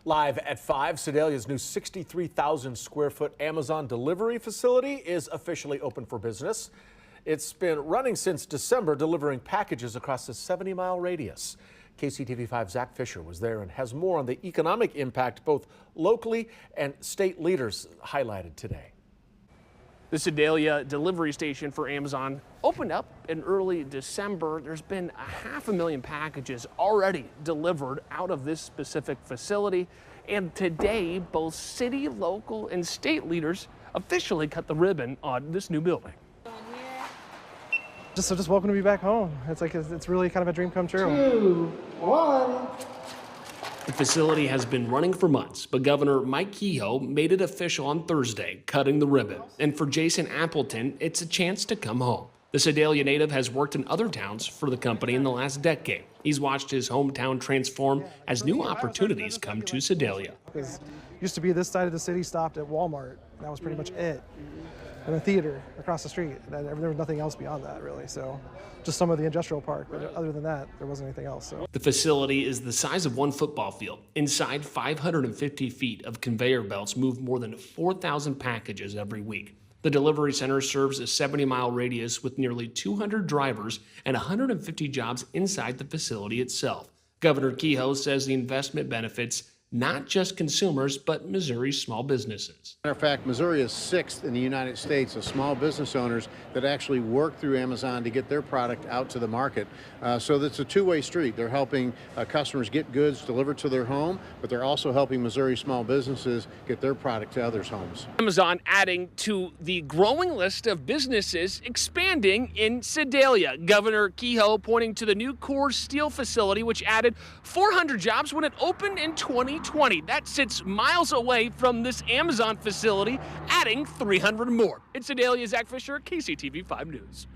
Live at 5, Sedalia's new 63,000 square foot Amazon delivery facility is officially open for business. It's been running since December, delivering packages across a 70-mile radius. KCTV5's Zach Fisher was there and has more on the economic impact both locally and state leaders highlighted today. The Sedalia delivery station for Amazon opened up in early December. There's been 500,000 packages already delivered out of this specific facility. And today, both city, local, and state leaders officially cut the ribbon on this new building. Just welcome to be back home. It's really kind of a dream come true. 2, 1. The facility has been running for months, but Governor Mike Kehoe made it official on Thursday, cutting the ribbon. And for Jason Appleton, it's a chance to come home. The Sedalia native has worked in other towns for the company in the last decade. He's watched his hometown transform as new opportunities come to Sedalia. Because used to be this side of the city stopped at Walmart. That was pretty much it. And a theater across the street. And there was nothing else beyond that, really. So just some of the industrial park, but other than that, there wasn't anything else. So. The facility is the size of one football field. Inside, 550 feet of conveyor belts move more than 4,000 packages every week. The delivery center serves a 70-mile radius with nearly 200 drivers and 150 jobs inside the facility itself. Governor Kehoe says the investment benefits not just consumers, but Missouri's small businesses. Matter of fact, Missouri is 6th in the United States of small business owners that actually work through Amazon to get their product out to the market. So that's a two-way street. They're helping customers get goods delivered to their home, but they're also helping Missouri small businesses get their product to others' homes. Amazon adding to the growing list of businesses expanding in Sedalia. Governor Kehoe pointing to the new Coors Steel facility, which added 400 jobs when it opened in 2020. That sits miles away from this Amazon facility, adding 300 more. It's Sedalia, Zach Fisher, KCTV 5 News.